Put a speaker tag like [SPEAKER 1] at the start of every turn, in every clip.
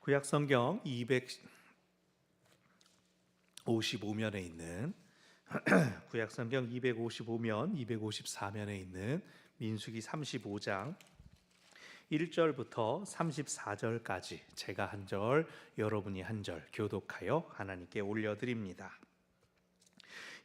[SPEAKER 1] 구약성경 255면에 있는 구약성경 255면, 254면에 있는 민수기 35장 1절부터 34절까지 제가 한 절, 여러분이 한 절 교독하여 하나님께 올려드립니다.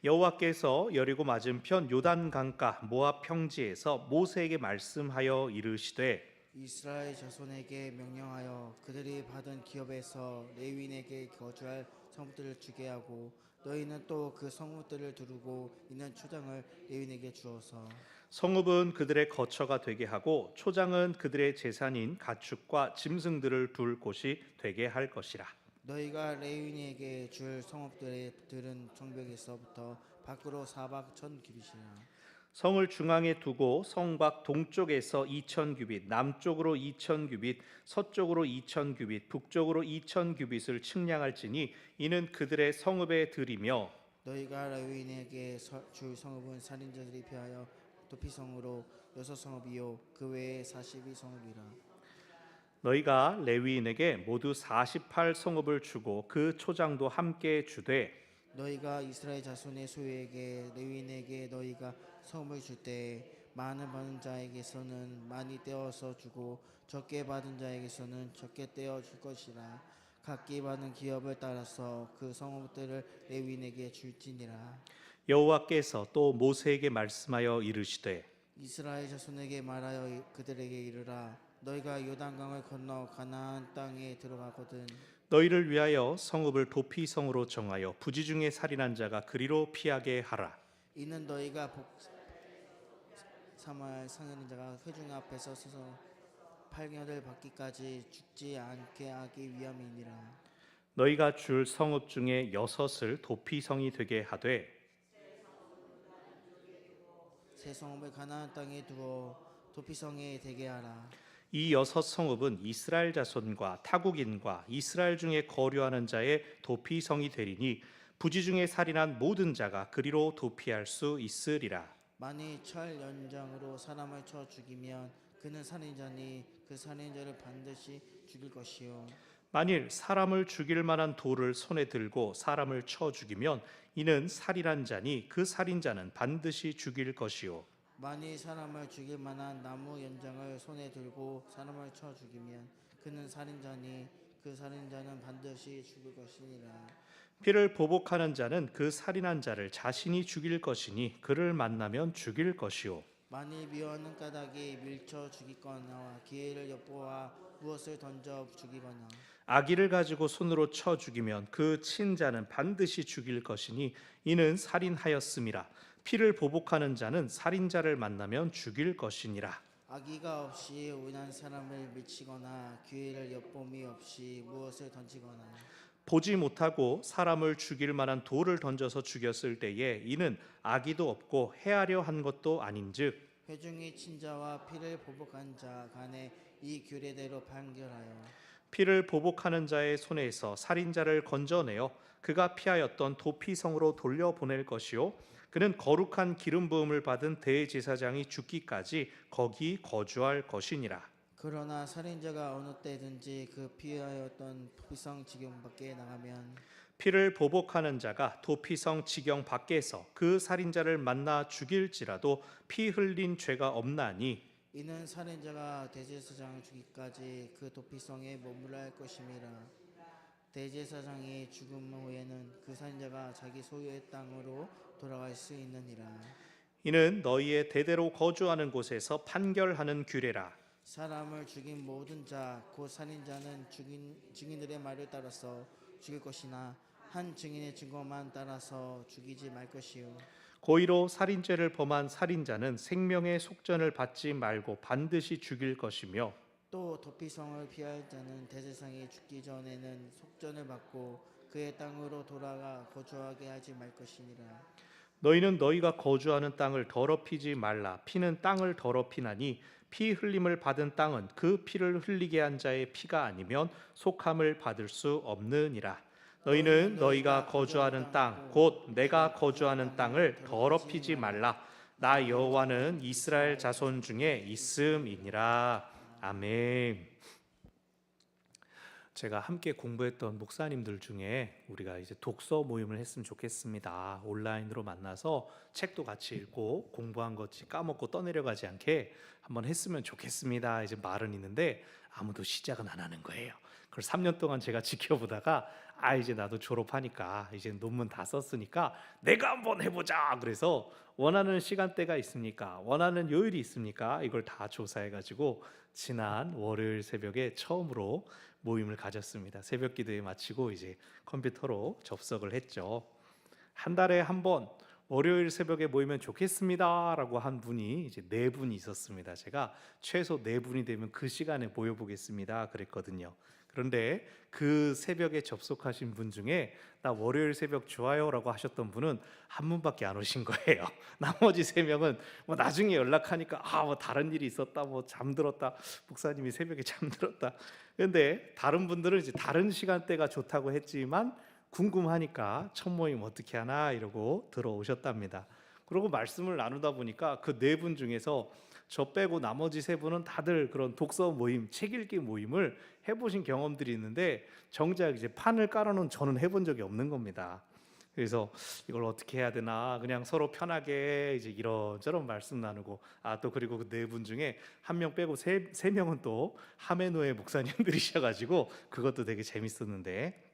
[SPEAKER 1] 여호와께서 여리고 맞은편 요단 강가 모압 평지에서 모세에게 말씀하여 이르시되
[SPEAKER 2] 이스라엘 자손에게 명령하여 그들이 받은 기업에서 레위인에게 거주할 성읍들을 주게 하고 너희는 또 그 성읍들을 두르고 있는 초장을 레위인에게 주어서
[SPEAKER 1] 성읍은 그들의 거처가 되게 하고 초장은 그들의 재산인 가축과 짐승들을 둘 곳이 되게 할 것이라.
[SPEAKER 2] 너희가 레위인에게 줄 성읍들의 들은 성벽에서부터 밖으로 사박 1000규빗이라.
[SPEAKER 1] 성을 중앙에 두고 성 밖 동쪽에서 2000규빗, 남쪽으로 2000규빗, 서쪽으로 2000규빗, 북쪽으로 2000규빗을 측량할지니 이는 그들의 성읍의 들이며
[SPEAKER 2] 너희가 레위인에게 줄 성읍은 살인자들이 피하여 도피성으로 6성읍이요 그 외에 42성읍이라.
[SPEAKER 1] 너희가 레위인에게 모두 48성읍을 주고 그 초장도 함께 주되
[SPEAKER 2] 너희가 이스라엘 자손의 소유에게 레위인에게 너희가 성읍을 줄 때 많은 받은 자에게서는 많이 떼어서 주고 적게 받은 자에게서는 적게 떼어 줄 것이라. 각기 받은 기업을 따라서 그 성읍들을 레위인에게 줄지니라.
[SPEAKER 1] 여호와께서 또 모세에게 말씀하여 이르시되
[SPEAKER 2] 이스라엘 자손에게 말하여 그들에게 이르라. 너희가 요단강을 건너 가나안 땅에 들어가거든
[SPEAKER 1] 너희를 위하여 성읍을 도피성으로 정하여 부지 중에 살인한 자가 그리로 피하게 하라.
[SPEAKER 2] 이는 너희가 삼할 상하는 자가 회중 앞에서 서서 팔년을 받기까지 죽지 않게 하기 위함이니라.
[SPEAKER 1] 너희가 줄 성읍 중에 6을 도피성이 되게 하되
[SPEAKER 2] 새 성읍을 가나안 땅에 두어 도피성에 되게 하라.
[SPEAKER 1] 이 6성읍은 이스라엘 자손과 타국인과 이스라엘 중에 거류하는 자의 도피성이 되리니 부지 중에 살인한 모든 자가 그리로 도피할 수 있으리라.
[SPEAKER 2] 만일 철 연장으로 사람을 쳐 죽이면 그는 살인자니 그 살인자를 반드시 죽일 것이요.
[SPEAKER 1] 만일 사람을 죽일 만한 돌을 손에 들고 사람을 쳐 죽이면 이는 살인한 자니 그 살인자는 반드시 죽일 것이요.
[SPEAKER 2] 만일 사람을 죽일 만한 나무 연장을 손에 들고 사람을 쳐 죽이면 그는 살인자니 그 살인자는 반드시 죽을 것이니라.
[SPEAKER 1] 피를 보복하는 자는 그 살인한 자를 자신이 죽일 것이니 그를 만나면 죽일 것이요.
[SPEAKER 2] 만일 미워하는 까닭이 밀쳐 죽이거나 기회를 엿보아 무엇을 던져 죽이거나
[SPEAKER 1] 아기를 가지고 손으로 쳐 죽이면 그 친자는 반드시 죽일 것이니 이는 살인하였음이라. 피를 보복하는 자는 살인자를 만나면 죽일 것이니라.
[SPEAKER 2] 악의가 없이 온한 사람을 미치거나 기회를 엿봄이 없이 무엇을 던지거나
[SPEAKER 1] 보지 못하고 사람을 죽일 만한 돌을 던져서 죽였을 때에 이는 악의도 없고 해하려 한 것도 아닌즉
[SPEAKER 2] 회중이 친자와 피를 보복한 자 간에 이 규례대로 판결하여
[SPEAKER 1] 피를 보복하는 자의 손에서 살인자를 건져내어 그가 피하였던 도피성으로 돌려보낼 것이요 그는 거룩한 기름 부음을 받은 대제사장이 죽기까지 거기 거주할 것이니라.
[SPEAKER 2] 그러나 살인자가 어느 때든지 그 피하였던 도피성 지경 밖에 나가면
[SPEAKER 1] 피를 보복하는 자가 도피성 지경 밖에서 그 살인자를 만나 죽일지라도 피 흘린 죄가 없나니
[SPEAKER 2] 이는 살인자가 대제사장을 죽기까지 그 도피성에 머물러야 할 것임이라. 대제사장이 죽음 후에는 그 살인자가 자기 소유의 땅으로 돌아갈 수 있느니라.
[SPEAKER 1] 이는 너희의 대대로 거주하는 곳에서 판결하는 규례라.
[SPEAKER 2] 사람을 죽인 모든 자 곧 살인자는 증인들의 말을 따라서 죽일 것이나 한 증인의 증거만 따라서 죽이지 말 것이요.
[SPEAKER 1] 고의로 살인죄를 범한 살인자는 생명의 속전을 받지 말고 반드시 죽일 것이며
[SPEAKER 2] 또 도피성을 피할 자는 대제사장이 죽기 전에는 속전을 받고 그의 땅으로 돌아가 거주하게 하지 말 것이니라.
[SPEAKER 1] 너희는 너희가 거주하는 땅을 더럽히지 말라. 피는 땅을 더럽히나니 피 흘림을 받은 땅은 그 피를 흘리게 한 자의 피가 아니면 속함을 받을 수 없느니라. 너희는 너희가 거주하는 땅 곧 내가 거주하는 땅을 더럽히지 말라. 나 여호와는 이스라엘 자손 중에 있음이니라. 아멘. 제가 함께 공부했던 목사님들 중에 우리가 이제 독서 모임을 했으면 좋겠습니다. 온라인으로 만나서 책도 같이 읽고 공부한 것이 까먹고 떠내려가지 않게 한번 했으면 좋겠습니다. 이제 말은 있는데 아무도 시작은 안 하는 거예요. 그걸 3년 동안 제가 지켜보다가 이제 나도 졸업하니까 이제 논문 다 썼으니까 내가 한번 해보자. 그래서 원하는 시간대가 있습니까? 원하는 요일이 있습니까? 이걸 다 조사해가지고 지난 월요일 새벽에 처음으로 모임을 가졌습니다. 새벽 기도에 마치고 이제 컴퓨터로 접속을 했죠. 한 달에 한 번 월요일 새벽에 모이면 좋겠습니다라고 한 분이 이제 4분이 있었습니다. 제가 최소 4분이 되면 그 시간에 모여보겠습니다 그랬거든요. 그런데 그 새벽에 접속하신 분 중에 나 월요일 새벽 좋아요라고 하셨던 분은 한 분밖에 안 오신 거예요. 나머지 3명은 뭐 나중에 연락하니까 뭐 다른 일이 있었다, 뭐 잠들었다, 목사님이 새벽에 잠들었다. 그런데 다른 분들은 이제 다른 시간대가 좋다고 했지만 궁금하니까 첫 모임 어떻게 하나 이러고 들어오셨답니다. 그러고 말씀을 나누다 보니까 그 4분 중에서 저 빼고 나머지 3분은 다들 그런 독서 모임, 책 읽기 모임을 해보신 경험들이 있는데 정작 이제 판을 깔아놓은 저는 해본 적이 없는 겁니다. 그래서 이걸 어떻게 해야 되나 그냥 서로 편하게 이제 이런저런 말씀 나누고 또 그리고 그 4분 중에 한 명 빼고 3명은 또 하메노의 목사님들이셔가지고 그것도 되게 재밌었는데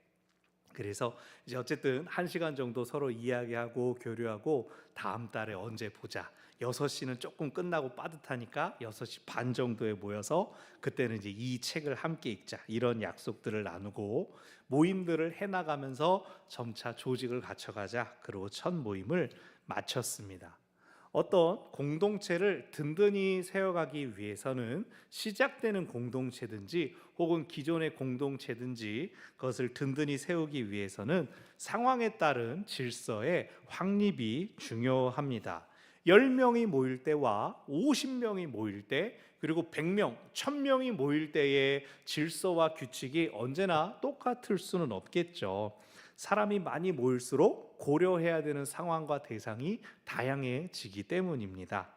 [SPEAKER 1] 그래서 이제 어쨌든 1시간 정도 서로 이야기하고 교류하고 다음 달에 언제 보자. 6시는 조금 끝나고 빠듯하니까 6시 반 정도에 모여서 그때는 이제 이 책을 함께 읽자. 이런 약속들을 나누고 모임들을 해나가면서 점차 조직을 갖춰가자. 그리고 첫 모임을 마쳤습니다. 어떤 공동체를 든든히 세워가기 위해서는 시작되는 공동체든지 혹은 기존의 공동체든지 그것을 든든히 세우기 위해서는 상황에 따른 질서의 확립이 중요합니다. 10명이 모일 때와 50명이 모일 때 그리고 100명, 1000명이 모일 때의 질서와 규칙이 언제나 똑같을 수는 없겠죠. 사람이 많이 모일수록 고려해야 되는 상황과 대상이 다양해지기 때문입니다.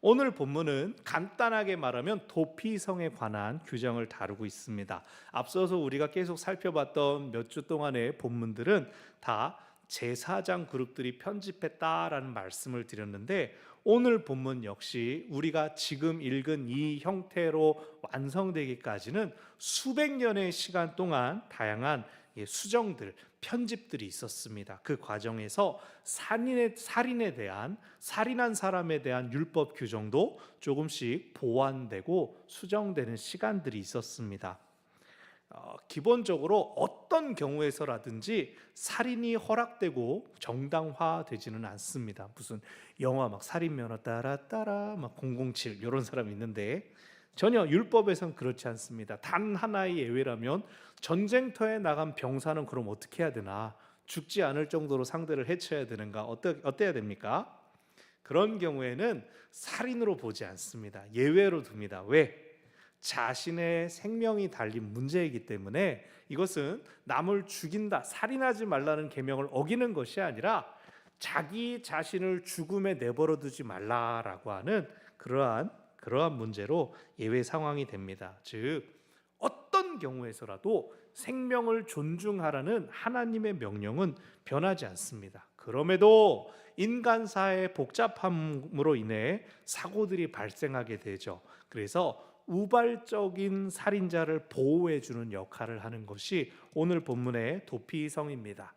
[SPEAKER 1] 오늘 본문은 간단하게 말하면 도피성에 관한 규정을 다루고 있습니다. 앞서서 우리가 계속 살펴봤던 몇 주 동안의 본문들은 다 제사장 그룹들이 편집했다라는 말씀을 드렸는데 오늘 본문 역시 우리가 지금 읽은 이 형태로 완성되기까지는 수백 년의 시간 동안 다양한 수정들, 편집들이 있었습니다. 그 과정에서 살인한 사람에 대한 율법 규정도 조금씩 보완되고 수정되는 시간들이 있었습니다. 기본적으로 어떤 경우에서라든지 살인이 허락되고 정당화되지는 않습니다. 무슨 영화 막 살인면허 따라 막 007 이런 사람이 있는데 전혀 율법에선 그렇지 않습니다. 단 하나의 예외라면 전쟁터에 나간 병사는 그럼 어떻게 해야 되나? 죽지 않을 정도로 상대를 해쳐야 되는가? 어때야 됩니까? 그런 경우에는 살인으로 보지 않습니다. 예외로 둡니다. 왜? 자신의 생명이 달린 문제이기 때문에 이것은 남을 죽인다, 살인하지 말라는 계명을 어기는 것이 아니라 자기 자신을 죽음에 내버려 두지 말라라고 하는 그러한 문제로 예외 상황이 됩니다. 즉 어떤 경우에서라도 생명을 존중하라는 하나님의 명령은 변하지 않습니다. 그럼에도 인간사의 복잡함으로 인해 사고들이 발생하게 되죠. 그래서 우발적인 살인자를 보호해주는 역할을 하는 것이 오늘 본문의 도피성입니다.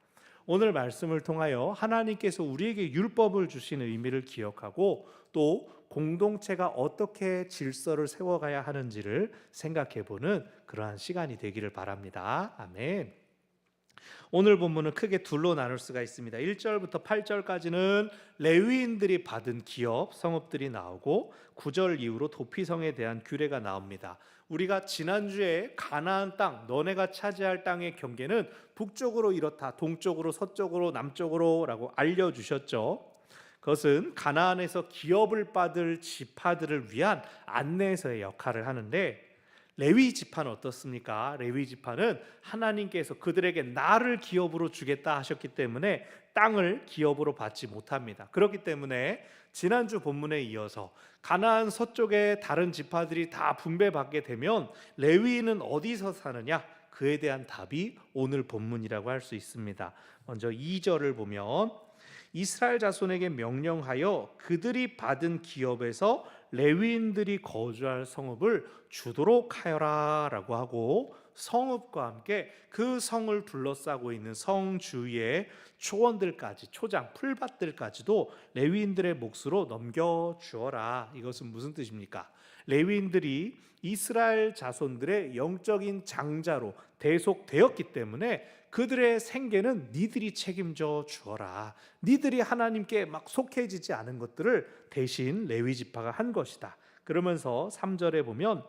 [SPEAKER 1] 오늘 말씀을 통하여 하나님께서 우리에게 율법을 주신 의미를 기억하고 또 공동체가 어떻게 질서를 세워가야 하는지를 생각해보는 그러한 시간이 되기를 바랍니다. 아멘. 오늘 본문은 크게 둘로 나눌 수가 있습니다. 1절부터 8절까지는 레위인들이 받은 기업, 성읍들이 나오고 9절 이후로 도피성에 대한 규례가 나옵니다. 우리가 지난주에 가나안 땅, 너네가 차지할 땅의 경계는 북쪽으로 이렇다, 동쪽으로, 서쪽으로, 남쪽으로 라고 알려주셨죠. 그것은 가나안에서 기업을 받을 지파들을 위한 안내서의 역할을 하는데 레위 지파는 어떻습니까? 레위 지파는 하나님께서 그들에게 나를 기업으로 주겠다 하셨기 때문에 땅을 기업으로 받지 못합니다. 그렇기 때문에 지난주 본문에 이어서 가나안 서쪽의 다른 지파들이 다 분배받게 되면 레위인은 어디서 사느냐? 그에 대한 답이 오늘 본문이라고 할 수 있습니다. 먼저 2절을 보면 이스라엘 자손에게 명령하여 그들이 받은 기업에서 레위인들이 거주할 성읍을 주도록 하여라 라고 하고, 성읍과 함께 그 성을 둘러싸고 있는 성 주위의 초원들까지, 초장, 풀밭들까지도 레위인들의 몫으로 넘겨주어라. 이것은 무슨 뜻입니까? 레위인들이 이스라엘 자손들의 영적인 장자로 대속되었기 때문에 그들의 생계는 니들이 책임져 주어라. 니들이 하나님께 막 속해지지 않은 것들을 대신 레위 지파가 한 것이다. 그러면서 3절에 보면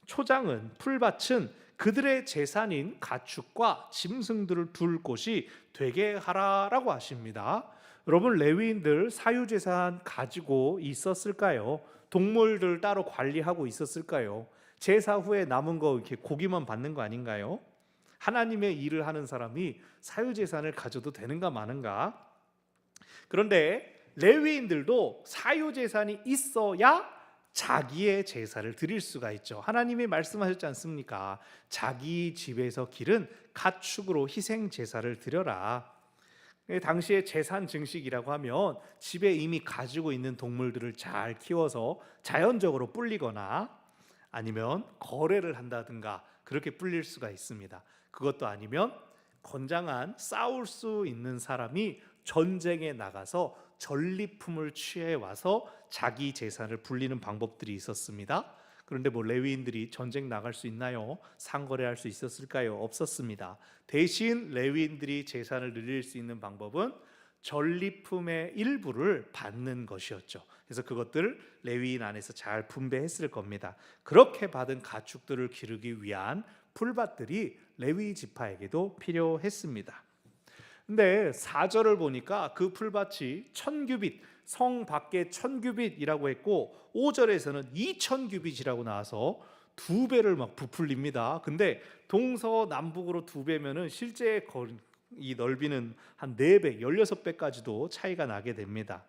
[SPEAKER 1] 초장은, 풀밭은 그들의 재산인 가축과 짐승들을 둘 곳이 되게 하라라고 하십니다. 여러분, 레위인들 사유재산 가지고 있었을까요? 동물들 따로 관리하고 있었을까요? 제사 후에 남은 거 이렇게 고기만 받는 거 아닌가요? 하나님의 일을 하는 사람이 사유재산을 가져도 되는가 마는가? 그런데 레위인들도 사유재산이 있어야 자기의 제사를 드릴 수가 있죠. 하나님이 말씀하셨지 않습니까? 자기 집에서 기른 가축으로 희생 제사를 드려라. 당시에 재산 증식이라고 하면 집에 이미 가지고 있는 동물들을 잘 키워서 자연적으로 불리거나 아니면 거래를 한다든가 그렇게 불릴 수가 있습니다. 그것도 아니면 건장한 싸울 수 있는 사람이 전쟁에 나가서 전리품을 취해 와서 자기 재산을 불리는 방법들이 있었습니다. 그런데 레위인들이 전쟁 나갈 수 있나요? 상거래할 수 있었을까요? 없었습니다. 대신 레위인들이 재산을 늘릴 수 있는 방법은 전리품의 일부를 받는 것이었죠. 그래서 그것들을 레위인 안에서 잘 분배했을 겁니다. 그렇게 받은 가축들을 기르기 위한 풀밭들이 레위 지파에게도 필요했습니다. 근데 4절을 보니까 그 풀밭이 1000규빗, 성 밖에 1000규빗이라고 했고 5절에서는 2000규빗이라고 나와서 2배를 막 부풀립니다. 근데 동서남북으로 2배면은 실제 이 넓이는 한 4배, 16배까지도 차이가 나게 됩니다.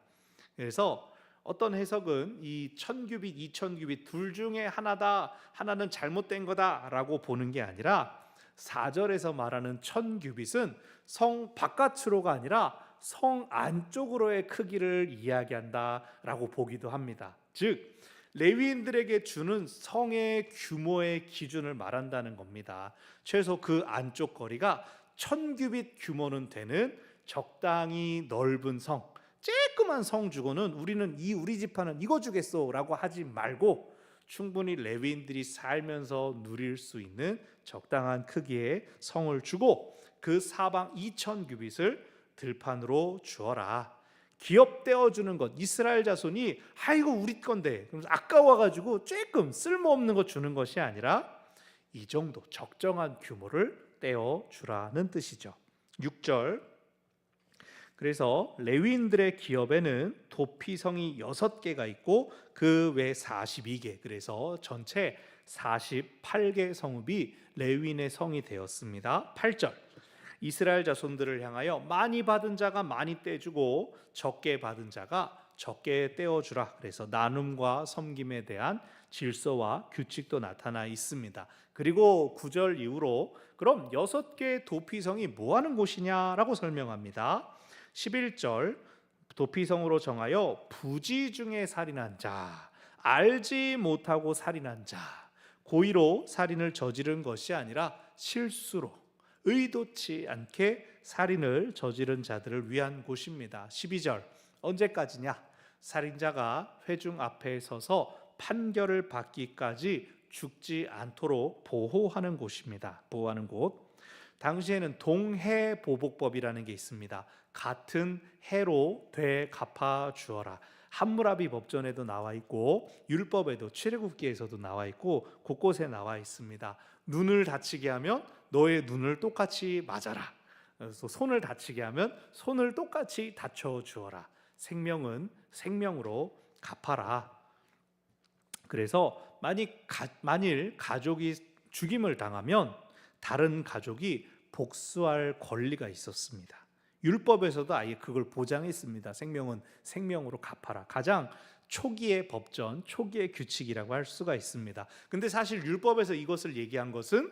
[SPEAKER 1] 그래서 어떤 해석은 이 1000규빗, 2000규빗 둘 중에 하나다, 하나는 잘못된 거다라고 보는 게 아니라 4절에서 말하는 1000규빗은 성 바깥으로가 아니라 성 안쪽으로의 크기를 이야기한다라고 보기도 합니다. 즉 레위인들에게 주는 성의 규모의 기준을 말한다는 겁니다. 최소 그 안쪽 거리가 1000규빗 규모는 되는 적당히 넓은 성, 쬐끄만 성 주고는 우리 지파는 이거 주겠소라고 하지 말고 충분히 레위인들이 살면서 누릴 수 있는 적당한 크기의 성을 주고 그 사방 2000규빗을 들판으로 주어라. 기업되어 주는 것, 이스라엘 자손이 아이고 우리 건데 그러면서 아까워가지고 조금 쓸모없는 거 주는 것이 아니라 이 정도 적정한 규모를 떼어 주라는 뜻이죠. 6절, 그래서 레위인들의 기업에는 도피성이 6개가 있고 그 외 42개, 그래서 전체 48개 성읍이 레위인의 성이 되었습니다. 8절, 이스라엘 자손들을 향하여 많이 받은 자가 많이 떼주고 적게 받은 자가 적게 떼어주라. 그래서 나눔과 섬김에 대한 질서와 규칙도 나타나 있습니다. 그리고 9절 이후로 그럼 6개의 도피성이 뭐 하는 곳이냐라고 설명합니다. 11절, 도피성으로 정하여 부지 중에 살인한 자, 알지 못하고 살인한 자, 고의로 살인을 저지른 것이 아니라 실수로 의도치 않게 살인을 저지른 자들을 위한 곳입니다. 12절, 언제까지냐? 살인자가 회중 앞에 서서 판결을 받기까지 죽지 않도록 보호하는 곳입니다. 보호하는 곳. 당시에는 동해보복법이라는 게 있습니다. 같은 해로 되갚아 주어라. 함무라비 법전에도 나와 있고 율법에도 출애굽기에서도 나와 있고 곳곳에 나와 있습니다. 눈을 다치게 하면 너의 눈을 똑같이 맞아라. 그래서 손을 다치게 하면 손을 똑같이 다쳐 주어라. 생명은 생명으로 갚아라. 그래서 만일 가족이 죽임을 당하면 다른 가족이 복수할 권리가 있었습니다. 율법에서도 아예 그걸 보장했습니다. 생명은 생명으로 갚아라. 가장 초기의 법전, 초기의 규칙이라고 할 수가 있습니다. 근데 사실 율법에서 이것을 얘기한 것은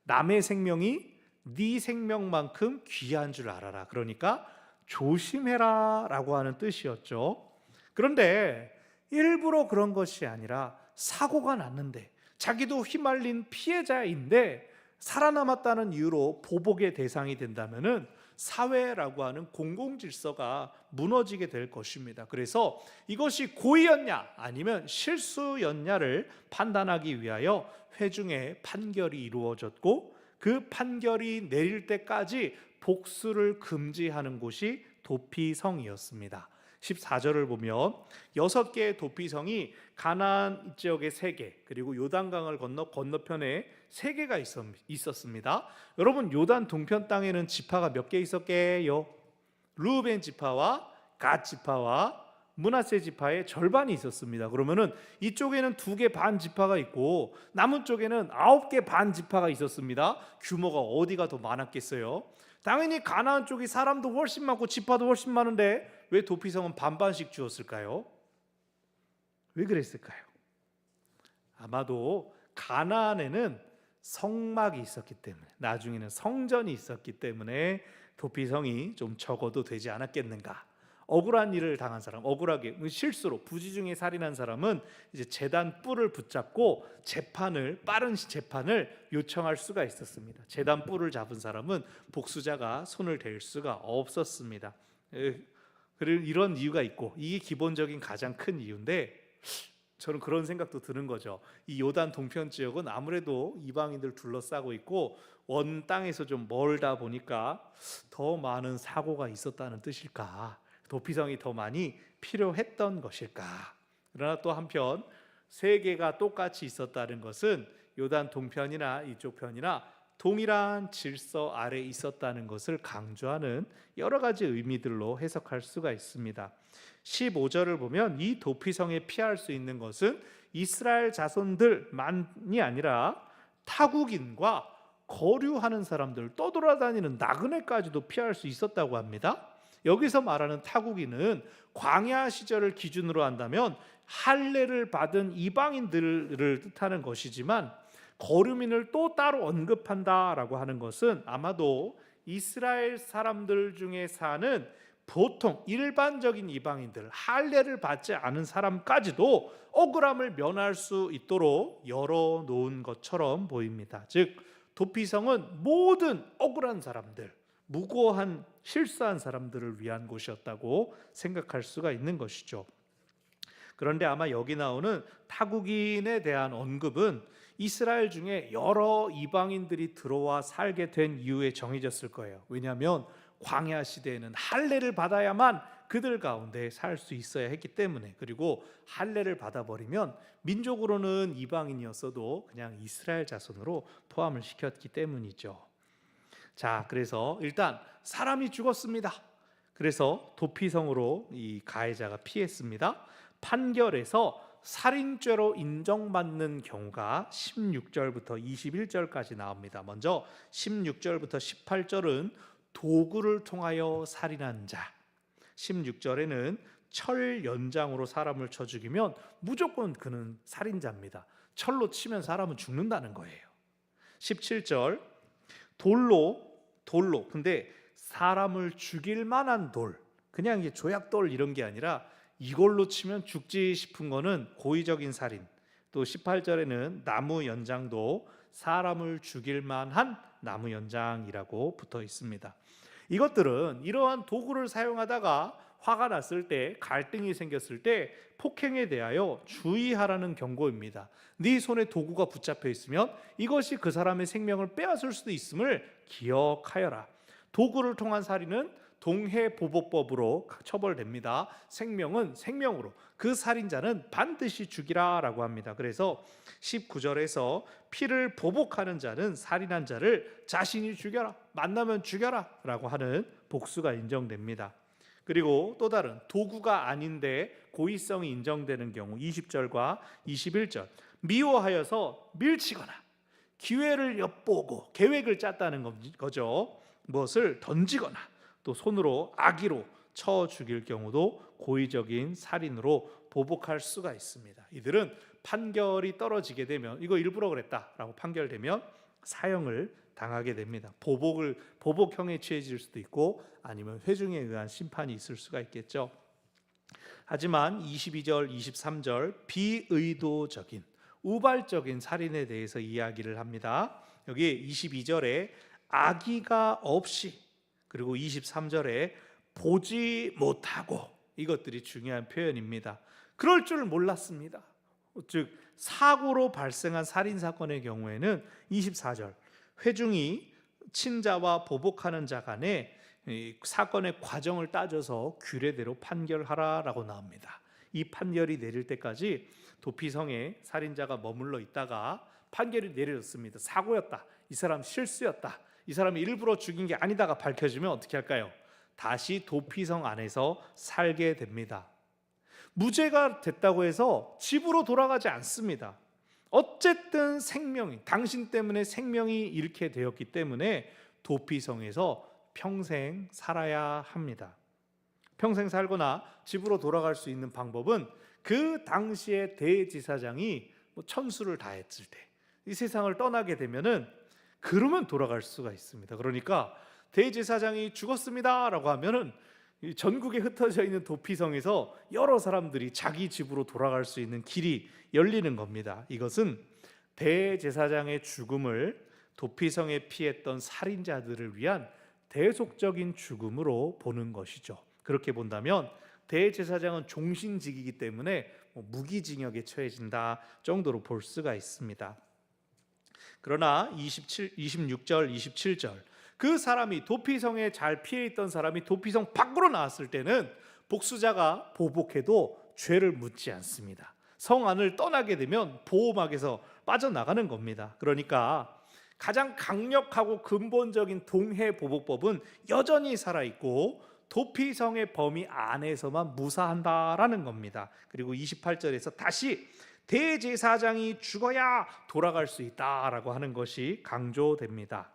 [SPEAKER 1] 남의 생명이 네 생명만큼 귀한 줄 알아라. 그러니까 조심해라 라고 하는 뜻이었죠. 그런데 일부러 그런 것이 아니라 사고가 났는데 자기도 휘말린 피해자인데 살아남았다는 이유로 보복의 대상이 된다면은 사회라고 하는 공공질서가 무너지게 될 것입니다. 그래서 이것이 고의였냐 아니면 실수였냐를 판단하기 위하여 회중의 판결이 이루어졌고 그 판결이 내릴 때까지 복수를 금지하는 곳이 도피성이었습니다. 14절을 보면 6개의 도피성이 가나안 지역에 3개, 그리고 요단강을 건너편에 3개가 있었습니다. 여러분, 요단 동편 땅에는 지파가 몇 개 있었게요? 르우벤 지파와 갓 지파와 므낫세 지파의 절반이 있었습니다. 그러면은 이쪽에는 2개 반 지파가 있고 남은 쪽에는 9개 반 지파가 있었습니다. 규모가 어디가 더 많았겠어요? 당연히 가나안 쪽이 사람도 훨씬 많고 지파도 훨씬 많은데 왜 도피성은 반반씩 주었을까요? 왜 그랬을까요? 아마도 가나안에는 성막이 있었기 때문에, 나중에는 성전이 있었기 때문에 도피성이 좀 적어도 되지 않았겠는가. 억울한 일을 당한 사람, 억울하게 실수로 부지 중에 살인한 사람은 이제 제단 뿔을 붙잡고 빠른 재판을 요청할 수가 있었습니다. 제단 뿔을 잡은 사람은 복수자가 손을 댈 수가 없었습니다. 그리고 이런 이유가 있고, 이게 기본적인 가장 큰 이유인데, 저는 그런 생각도 드는 거죠. 이 요단 동편 지역은 아무래도 이방인들 둘러싸고 있고 원 땅에서 좀 멀다 보니까 더 많은 사고가 있었다는 뜻일까? 도피성이 더 많이 필요했던 것일까? 그러나 또 한편 3개가 똑같이 있었다는 것은 요단 동편이나 이쪽 편이나 동일한 질서 아래 있었다는 것을 강조하는 여러 가지 의미들로 해석할 수가 있습니다. 15절을 보면 이 도피성에 피할 수 있는 것은 이스라엘 자손들만이 아니라 타국인과 거류하는 사람들, 떠돌아다니는 나그네까지도 피할 수 있었다고 합니다. 여기서 말하는 타국인은 광야 시절을 기준으로 한다면 할례를 받은 이방인들을 뜻하는 것이지만, 거류민을 또 따로 언급한다라고 하는 것은 아마도 이스라엘 사람들 중에 사는 보통 일반적인 이방인들, 할례를 받지 않은 사람까지도 억울함을 면할 수 있도록 열어놓은 것처럼 보입니다. 즉 도피성은 모든 억울한 사람들, 무고한 실수한 사람들을 위한 곳이었다고 생각할 수가 있는 것이죠. 그런데 아마 여기 나오는 타국인에 대한 언급은 이스라엘 중에 여러 이방인들이 들어와 살게 된 이유에 정해졌을 거예요. 왜냐하면 광야 시대에는 할례를 받아야만 그들 가운데 살 수 있어야 했기 때문에, 그리고 할례를 받아버리면 민족으로는 이방인이었어도 그냥 이스라엘 자손으로 포함을 시켰기 때문이죠. 자, 그래서 일단 사람이 죽었습니다. 그래서 도피성으로 이 가해자가 피했습니다. 판결에서 살인죄로 인정받는 경우가 16절부터 21절까지 나옵니다. 먼저 16절부터 18절은 도구를 통하여 살인한 자, 16절에는 철 연장으로 사람을 쳐 죽이면 무조건 그는 살인자입니다. 철로 치면 사람은 죽는다는 거예요. 17절 돌로, 근데 사람을 죽일 만한 돌, 그냥 이게 조약돌 이런 게 아니라 이걸로 치면 죽지 싶은 거는 고의적인 살인. 또 18절에는 나무 연장도 사람을 죽일 만한 나무 연장이라고 붙어 있습니다. 이것들은 이러한 도구를 사용하다가 화가 났을 때, 갈등이 생겼을 때 폭행에 대하여 주의하라는 경고입니다. 네 손에 도구가 붙잡혀 있으면 이것이 그 사람의 생명을 빼앗을 수도 있음을 기억하여라. 도구를 통한 살인은 동해보복법으로 처벌됩니다. 생명은 생명으로, 그 살인자는 반드시 죽이라 라고 합니다. 그래서 19절에서 피를 보복하는 자는 살인한 자를 자신이 죽여라, 만나면 죽여라 라고 하는 복수가 인정됩니다. 그리고 또 다른 도구가 아닌데 고의성이 인정되는 경우 20절과 21절, 미워하여서 밀치거나 기회를 엿보고 계획을 짰다는 거죠. 무엇을 던지거나 또 손으로 악의로 쳐 죽일 경우도 고의적인 살인으로 보복할 수가 있습니다. 이들은 판결이 떨어지게 되면, 이거 일부러 그랬다라고 판결되면 사형을 당하게 됩니다. 보복형에 취해질 수도 있고 아니면 회중에 의한 심판이 있을 수가 있겠죠. 하지만 22절, 23절 비의도적인 우발적인 살인에 대해서 이야기를 합니다. 여기 22절에 악의가 없이, 그리고 23절에 보지 못하고, 이것들이 중요한 표현입니다. 그럴 줄 몰랐습니다. 즉 사고로 발생한 살인 사건의 경우에는 24절 회중이 친자와 보복하는 자 간에 사건의 과정을 따져서 규례대로 판결하라라고 나옵니다. 이 판결이 내릴 때까지 도피성에 살인자가 머물러 있다가 판결이 내려졌습니다. 사고였다, 이 사람 실수였다, 이 사람이 일부러 죽인 게 아니다가 밝혀지면 어떻게 할까요? 다시 도피성 안에서 살게 됩니다. 무죄가 됐다고 해서 집으로 돌아가지 않습니다. 어쨌든 생명이, 당신 때문에 생명이 잃게 되었기 때문에 도피성에서 평생 살아야 합니다. 평생 살거나 집으로 돌아갈 수 있는 방법은 그 당시에 대제사장이 천수를 다했을 때, 이 세상을 떠나게 되면은 그러면 돌아갈 수가 있습니다. 그러니까 대제사장이 죽었습니다라고 하면은 전국에 흩어져 있는 도피성에서 여러 사람들이 자기 집으로 돌아갈 수 있는 길이 열리는 겁니다. 이것은 대제사장의 죽음을 도피성에 피했던 살인자들을 위한 대속적인 죽음으로 보는 것이죠. 그렇게 본다면 대제사장은 종신직이기 때문에 무기징역에 처해진다 정도로 볼 수가 있습니다. 그러나 26절, 27절 그 사람이, 도피성에 잘 피해 있던 사람이 도피성 밖으로 나왔을 때는 복수자가 보복해도 죄를 묻지 않습니다. 성 안을 떠나게 되면 보호막에서 빠져나가는 겁니다. 그러니까 가장 강력하고 근본적인 동해 보복법은 여전히 살아있고 도피성의 범위 안에서만 무사한다라는 겁니다. 그리고 28절에서 다시 대제사장이 죽어야 돌아갈 수 있다라고 하는 것이 강조됩니다.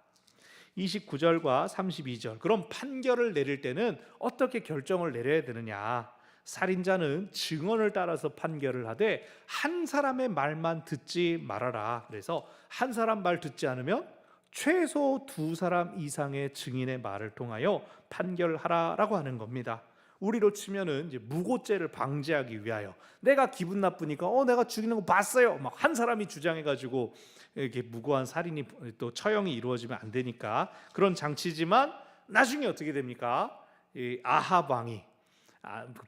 [SPEAKER 1] 29절과 32절, 그럼 판결을 내릴 때는 어떻게 결정을 내려야 되느냐? 살인자는 증언을 따라서 판결을 하되 한 사람의 말만 듣지 말아라. 그래서 한 사람 말 듣지 않으면 최소 두 사람 이상의 증인의 말을 통하여 판결하라라고 하는 겁니다. 우리로 치면은 이제 무고죄를 방지하기 위하여, 내가 기분 나쁘니까 내가 죽이는 거 봤어요, 막 한 사람이 주장해가지고 이렇게 무고한 살인이 또 처형이 이루어지면 안 되니까 그런 장치지만, 나중에 어떻게 됩니까? 이 아합 왕이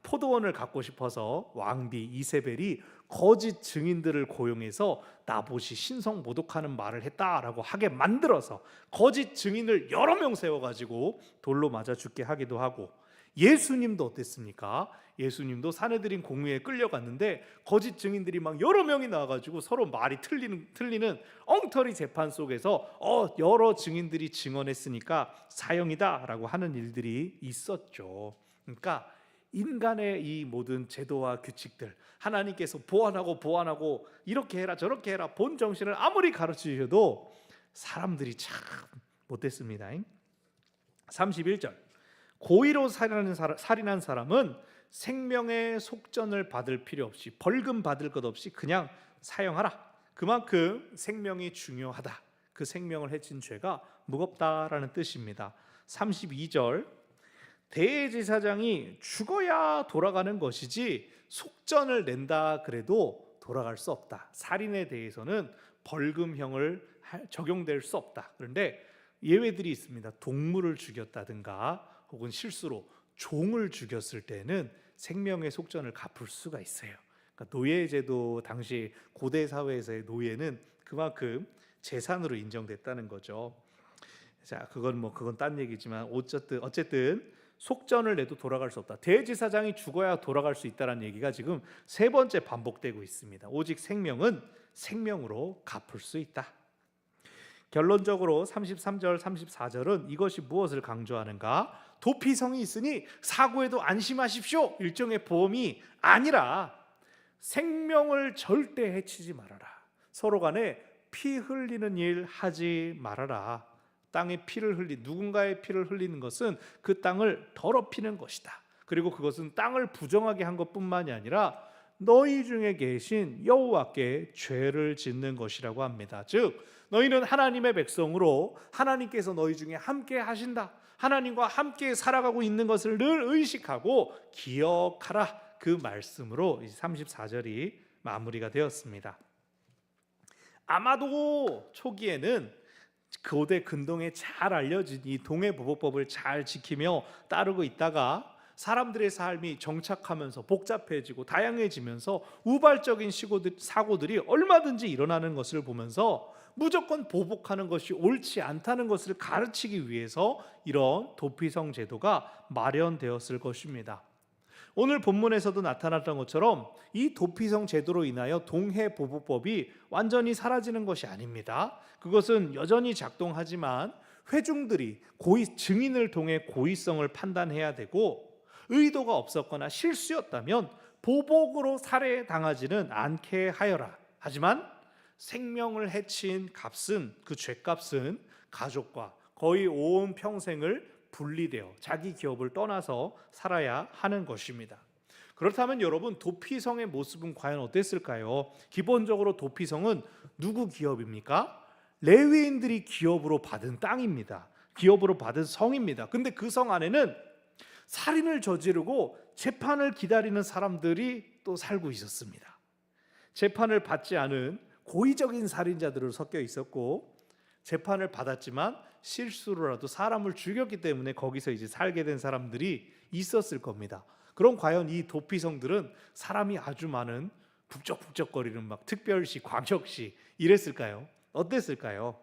[SPEAKER 1] 포도원을 갖고 싶어서 왕비 이세벨이 거짓 증인들을 고용해서 나봇이 신성 모독하는 말을 했다라고 하게 만들어서 거짓 증인을 여러 명 세워가지고 돌로 맞아 죽게 하기도 하고, 예수님도 어땠습니까? 예수님도 사내들인 공회에 끌려갔는데 거짓 증인들이 막 여러 명이 나와가지고 서로 말이 틀리는 엉터리 재판 속에서 여러 증인들이 증언했으니까 사형이다라고 하는 일들이 있었죠. 그러니까 인간의 이 모든 제도와 규칙들, 하나님께서 보완하고 이렇게 해라 저렇게 해라 본 정신을 아무리 가르치셔도 사람들이 참 못됐습니다. 31절, 고의로 살인한 사람은 생명의 속전을 받을 필요 없이, 벌금 받을 것 없이 그냥 사형하라. 그만큼 생명이 중요하다, 그 생명을 해친 죄가 무겁다라는 뜻입니다. 32절, 대제사장이 죽어야 돌아가는 것이지 속전을 낸다 그래도 돌아갈 수 없다. 살인에 대해서는 벌금형을 적용될 수 없다. 그런데 예외들이 있습니다. 동물을 죽였다든가 혹은 실수로 종을 죽였을 때는 생명의 속전을 갚을 수가 있어요. 그러니까 노예제도 당시 고대 사회에서의 노예는 그만큼 재산으로 인정됐다는 거죠. 자, 그건 딴 얘기지만 어쨌든 속전을 내도 돌아갈 수 없다. 대제사장이 죽어야 돌아갈 수 있다는 얘기가 지금 세 번째 반복되고 있습니다. 오직 생명은 생명으로 갚을 수 있다. 결론적으로 33절, 34절은 이것이 무엇을 강조하는가? 도피성이 있으니 사고에도 안심하십시오, 일종의 보험이 아니라 생명을 절대 해치지 말아라. 서로 간에 피 흘리는 일 하지 말아라. 누군가의 피를 흘리는 것은 그 땅을 더럽히는 것이다. 그리고 그것은 땅을 부정하게 한 것뿐만이 아니라 너희 중에 계신 여호와께 죄를 짓는 것이라고 합니다. 즉 너희는 하나님의 백성으로 하나님께서 너희 중에 함께 하신다, 하나님과 함께 살아가고 있는 것을 늘 의식하고 기억하라, 그 말씀으로 34절이 마무리가 되었습니다. 아마도 초기에는 고대 근동에 잘 알려진 이 동해보복법을 잘 지키며 따르고 있다가 사람들의 삶이 정착하면서 복잡해지고 다양해지면서 우발적인 사고들이 얼마든지 일어나는 것을 보면서 무조건 보복하는 것이 옳지 않다는 것을 가르치기 위해서 이런 도피성 제도가 마련되었을 것입니다. 오늘 본문에서도 나타났던 것처럼 이 도피성 제도로 인하여 동해보복법이 완전히 사라지는 것이 아닙니다. 그것은 여전히 작동하지만 회중들이 증인을 통해 고의성을 판단해야 되고, 의도가 없었거나 실수였다면 보복으로 살해당하지는 않게 하여라. 하지만 생명을 해친 값은, 그 죄값은 가족과 거의 온 평생을 분리되어 자기 기업을 떠나서 살아야 하는 것입니다. 그렇다면 여러분, 도피성의 모습은 과연 어땠을까요? 기본적으로 도피성은 누구 기업입니까? 레위인들이 기업으로 받은 땅입니다. 기업으로 받은 성입니다. 근데 그 성 안에는 살인을 저지르고 재판을 기다리는 사람들이 또 살고 있었습니다. 재판을 받지 않은 고의적인 살인자들로 섞여 있었고, 재판을 받았지만 실수로라도 사람을 죽였기 때문에 거기서 이제 살게 된 사람들이 있었을 겁니다. 그럼 과연 이 도피성들은 사람이 아주 많은 북적북적거리는 막 특별시, 광역시 이랬을까요? 어땠을까요?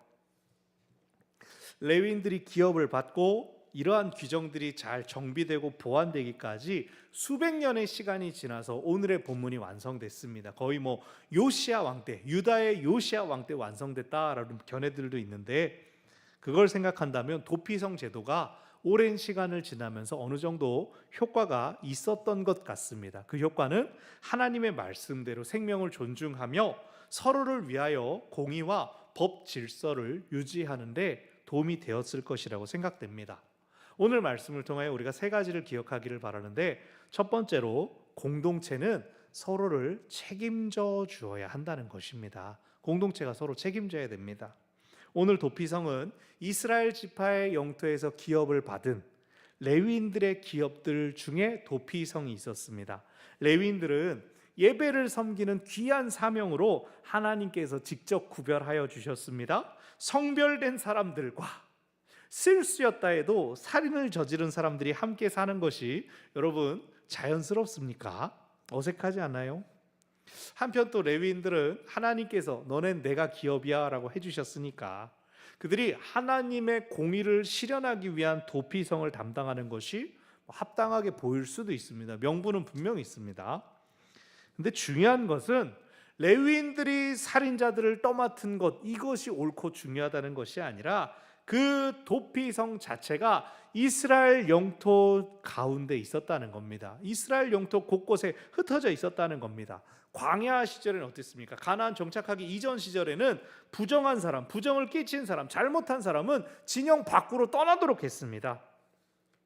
[SPEAKER 1] 레위인들이 기업을 받고 이러한 규정들이 잘 정비되고 보완되기까지 수백 년의 시간이 지나서 오늘의 본문이 완성됐습니다. 거의 요시야 왕 때, 유다의 요시야 왕 때 완성됐다라는 견해들도 있는데, 그걸 생각한다면 도피성 제도가 오랜 시간을 지나면서 어느 정도 효과가 있었던 것 같습니다. 그 효과는 하나님의 말씀대로 생명을 존중하며 서로를 위하여 공의와 법 질서를 유지하는 데 도움이 되었을 것이라고 생각됩니다. 오늘 말씀을 통하여 우리가 세 가지를 기억하기를 바라는데, 첫 번째로 공동체는 서로를 책임져 주어야 한다는 것입니다. 공동체가 서로 책임져야 됩니다. 오늘 도피성은 이스라엘 지파의 영토에서 기업을 받은 레위인들의 기업들 중에 도피성이 있었습니다. 레위인들은 예배를 섬기는 귀한 사명으로 하나님께서 직접 구별하여 주셨습니다. 성별된 사람들과 실수였다 해도 살인을 저지른 사람들이 함께 사는 것이 여러분 자연스럽습니까? 어색하지 않나요? 한편 또 레위인들은 하나님께서 너넨 내가 기업이야 라고 해주셨으니까 그들이 하나님의 공의를 실현하기 위한 도피성을 담당하는 것이 합당하게 보일 수도 있습니다. 명분은 분명히 있습니다. 근데 중요한 것은 레위인들이 살인자들을 떠맡은 것, 이것이 옳고 중요하다는 것이 아니라 그 도피성 자체가 이스라엘 영토 가운데 있었다는 겁니다. 이스라엘 영토 곳곳에 흩어져 있었다는 겁니다. 광야 시절에는 어땠습니까? 가나안 정착하기 이전 시절에는 부정한 사람, 부정을 끼친 사람, 잘못한 사람은 진영 밖으로 떠나도록 했습니다.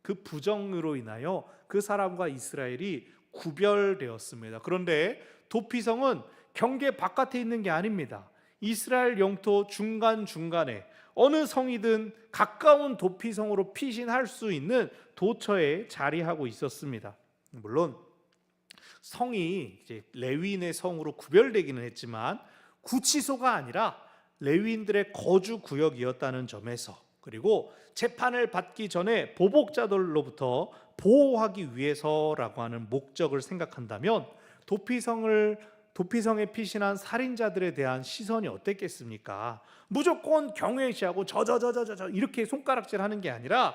[SPEAKER 1] 그 부정으로 인하여 그 사람과 이스라엘이 구별되었습니다. 그런데 도피성은 경계 바깥에 있는 게 아닙니다. 이스라엘 영토 중간중간에 어느 성이든 가까운 도피성으로 피신할 수 있는 도처에 자리하고 있었습니다. 물론 성이 이제 레위인의 성으로 구별되기는 했지만 구치소가 아니라 레위인들의 거주 구역이었다는 점에서, 그리고 재판을 받기 전에 보복자들로부터 보호하기 위해서라고 하는 목적을 생각한다면 도피성에 피신한 살인자들에 대한 시선이 어땠겠습니까? 무조건 경외시하고 저 이렇게 손가락질하는 게 아니라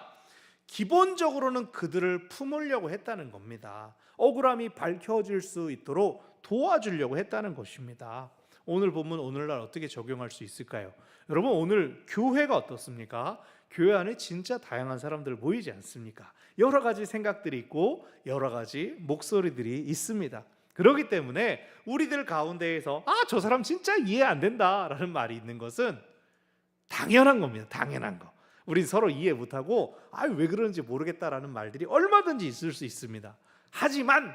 [SPEAKER 1] 기본적으로는 그들을 품으려고 했다는 겁니다. 억울함이 밝혀질 수 있도록 도와주려고 했다는 것입니다. 오늘 본문 오늘날 어떻게 적용할 수 있을까요? 여러분, 오늘 교회가 어떻습니까? 교회 안에 진짜 다양한 사람들 모이지 않습니까? 여러 가지 생각들이 있고 여러 가지 목소리들이 있습니다. 그렇기 때문에 우리들 가운데에서 저 사람 진짜 이해 안 된다라는 말이 있는 것은 당연한 겁니다. 당연한 거. 우린 서로 이해 못하고 왜 그런지 모르겠다라는 말들이 얼마든지 있을 수 있습니다. 하지만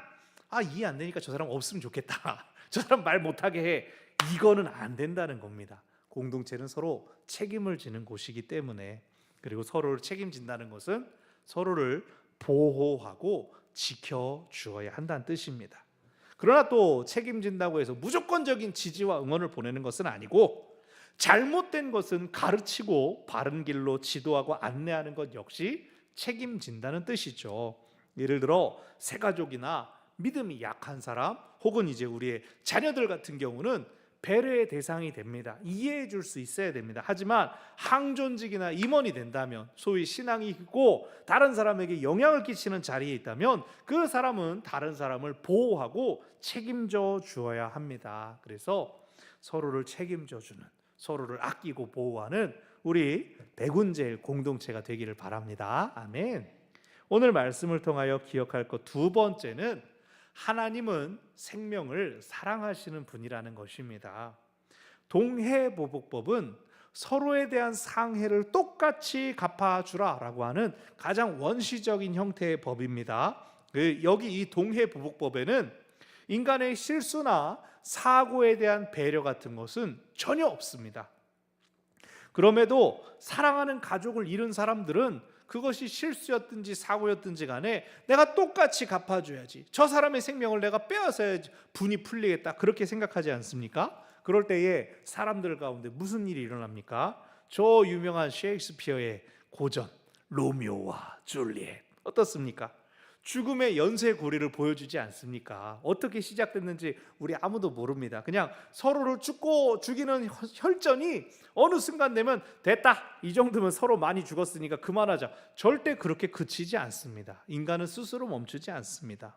[SPEAKER 1] 이해 안 되니까 저 사람 없으면 좋겠다. 저 사람 말 못하게 해. 이거는 안 된다는 겁니다. 공동체는 서로 책임을 지는 곳이기 때문에, 그리고 서로를 책임진다는 것은 서로를 보호하고 지켜주어야 한다는 뜻입니다. 그러나 또 책임진다고 해서 무조건적인 지지와 응원을 보내는 것은 아니고, 잘못된 것은 가르치고 바른 길로 지도하고 안내하는 것 역시 책임진다는 뜻이죠. 예를 들어 새가족이나 믿음이 약한 사람, 혹은 이제 우리의 자녀들 같은 경우는 배려의 대상이 됩니다. 이해해 줄 수 있어야 됩니다. 하지만 항존직이나 임원이 된다면, 소위 신앙이 있고 다른 사람에게 영향을 끼치는 자리에 있다면, 그 사람은 다른 사람을 보호하고 책임져 주어야 합니다. 그래서 서로를 책임져 주는, 서로를 아끼고 보호하는 우리 백운제일 공동체가 되기를 바랍니다. 아멘. 오늘 말씀을 통하여 기억할 것 두 번째는, 하나님은 생명을 사랑하시는 분이라는 것입니다. 동해보복법은 서로에 대한 상해를 똑같이 갚아주라라고 하는 가장 원시적인 형태의 법입니다. 여기 이 동해보복법에는 인간의 실수나 사고에 대한 배려 같은 것은 전혀 없습니다. 그럼에도 사랑하는 가족을 잃은 사람들은 그것이 실수였든지 사고였든지 간에 내가 똑같이 갚아줘야지, 저 사람의 생명을 내가 빼앗아야지 분이 풀리겠다, 그렇게 생각하지 않습니까? 그럴 때에 사람들 가운데 무슨 일이 일어납니까? 저 유명한 셰익스피어의 고전 로미오와 줄리엣 어떻습니까? 죽음의 연쇄고리를 보여주지 않습니까? 어떻게 시작됐는지 우리 아무도 모릅니다. 그냥 서로를 죽이는 혈전이 어느 순간 되면 됐다, 이 정도면 서로 많이 죽었으니까 그만하자, 절대 그렇게 그치지 않습니다. 인간은 스스로 멈추지 않습니다.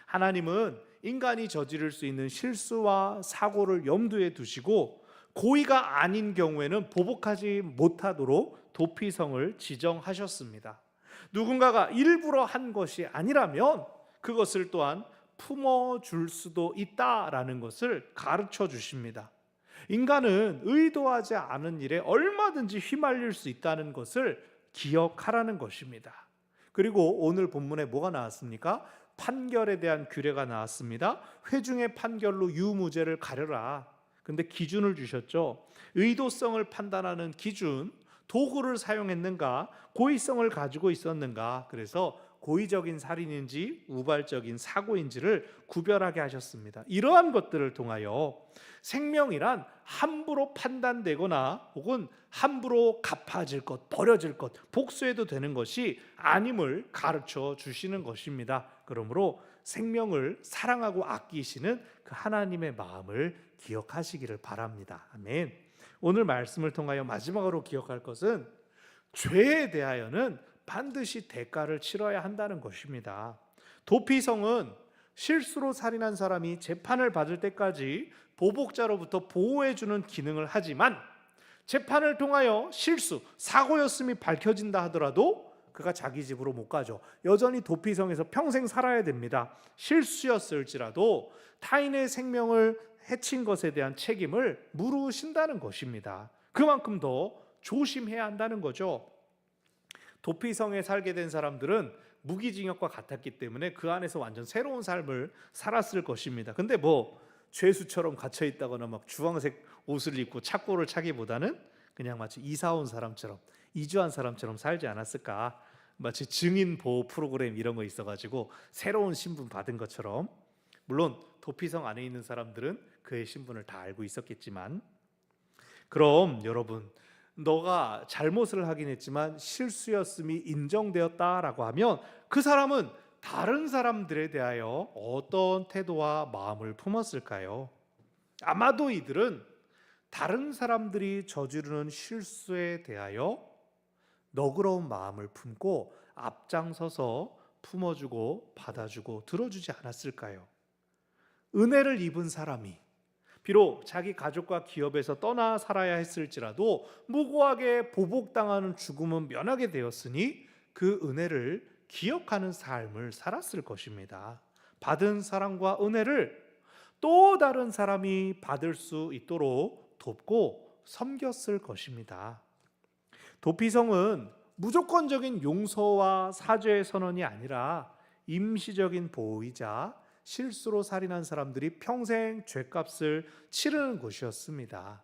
[SPEAKER 1] 하나님은 인간이 저지를 수 있는 실수와 사고를 염두에 두시고 고의가 아닌 경우에는 보복하지 못하도록 도피성을 지정하셨습니다. 누군가가 일부러 한 것이 아니라면 그것을 또한 품어줄 수도 있다라는 것을 가르쳐 주십니다. 인간은 의도하지 않은 일에 얼마든지 휘말릴 수 있다는 것을 기억하라는 것입니다. 그리고 오늘 본문에 뭐가 나왔습니까? 판결에 대한 규례가 나왔습니다. 회중의 판결로 유무죄를 가려라. 근데 기준을 주셨죠. 의도성을 판단하는 기준, 도구를 사용했는가, 고의성을 가지고 있었는가. 그래서 고의적인 살인인지 우발적인 사고인지를 구별하게 하셨습니다. 이러한 것들을 통하여 생명이란 함부로 판단되거나 혹은 함부로 갚아질 것, 버려질 것, 복수해도 되는 것이 아님을 가르쳐 주시는 것입니다. 그러므로 생명을 사랑하고 아끼시는 그 하나님의 마음을 기억하시기를 바랍니다. 아멘. 오늘 말씀을 통하여 마지막으로 기억할 것은, 죄에 대하여는 반드시 대가를 치러야 한다는 것입니다. 도피성은 실수로 살인한 사람이 재판을 받을 때까지 보복자로부터 보호해주는 기능을 하지만, 재판을 통하여 실수, 사고였음이 밝혀진다 하더라도 그가 자기 집으로 못 가죠. 여전히 도피성에서 평생 살아야 됩니다. 실수였을지라도 타인의 생명을 해친 것에 대한 책임을 물으신다는 것입니다. 그만큼 더 조심해야 한다는 거죠. 도피성에 살게 된 사람들은 무기징역과 같았기 때문에 그 안에서 완전 새로운 삶을 살았을 것입니다. 근데 죄수처럼 갇혀 있다거나 막 주황색 옷을 입고 착고를 차기보다는 그냥 마치 이사 온 사람처럼, 이주한 사람처럼 살지 않았을까? 마치 증인 보호 프로그램 이런 거 있어가지고 새로운 신분 받은 것처럼. 물론 도피성 안에 있는 사람들은 그의 신분을 다 알고 있었겠지만, 그럼 여러분, 너가 잘못을 하긴 했지만 실수였음이 인정되었다라고 하면 그 사람은 다른 사람들에 대하여 어떤 태도와 마음을 품었을까요? 아마도 이들은 다른 사람들이 저지르는 실수에 대하여 너그러운 마음을 품고 앞장서서 품어주고 받아주고 들어주지 않았을까요? 은혜를 입은 사람이 비록 자기 가족과 기업에서 떠나 살아야 했을지라도 무고하게 보복당하는 죽음은 면하게 되었으니 그 은혜를 기억하는 삶을 살았을 것입니다. 받은 사랑과 은혜를 또 다른 사람이 받을 수 있도록 돕고 섬겼을 것입니다. 도피성은 무조건적인 용서와 사죄의 선언이 아니라 임시적인 보호이자 실수로 살인한 사람들이 평생 죄값을 치르는 곳이었습니다.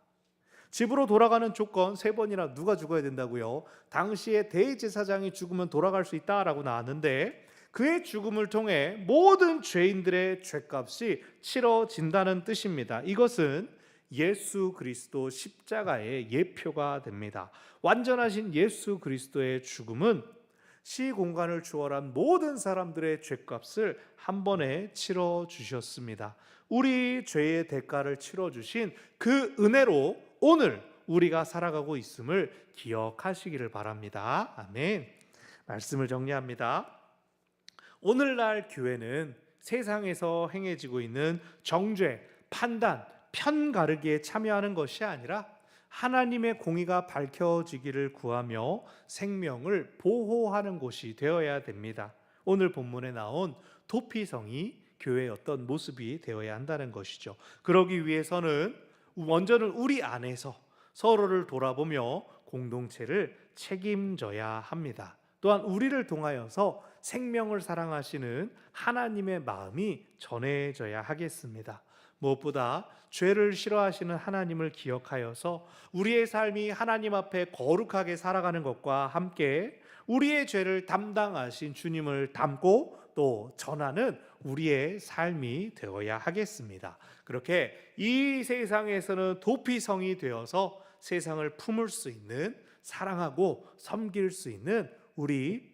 [SPEAKER 1] 집으로 돌아가는 조건 3번이나 누가 죽어야 된다고요? 당시에 대제사장이 죽으면 돌아갈 수 있다라고 나왔는데 그의 죽음을 통해 모든 죄인들의 죄값이 치러진다는 뜻입니다. 이것은 예수 그리스도 십자가의 예표가 됩니다. 완전하신 예수 그리스도의 죽음은 시공간을 초월한 모든 사람들의 죄값을 한 번에 치러주셨습니다. 우리 죄의 대가를 치러주신 그 은혜로 오늘 우리가 살아가고 있음을 기억하시기를 바랍니다. 아멘. 말씀을 정리합니다. 오늘날 교회는 세상에서 행해지고 있는 정죄, 판단, 편가르기에 참여하는 것이 아니라 하나님의 공의가 밝혀지기를 구하며 생명을 보호하는 곳이 되어야 됩니다. 오늘 본문에 나온 도피성이 교회의 어떤 모습이 되어야 한다는 것이죠. 그러기 위해서는 먼저는 우리 안에서 서로를 돌아보며 공동체를 책임져야 합니다. 또한 우리를 통하여서 생명을 사랑하시는 하나님의 마음이 전해져야 하겠습니다. 무엇보다 죄를 싫어하시는 하나님을 기억하여서 우리의 삶이 하나님 앞에 거룩하게 살아가는 것과 함께 우리의 죄를 담당하신 주님을 닮고 또 전하는 우리의 삶이 되어야 하겠습니다. 그렇게 이 세상에서는 도피성이 되어서 세상을 품을 수 있는, 사랑하고 섬길 수 있는 우리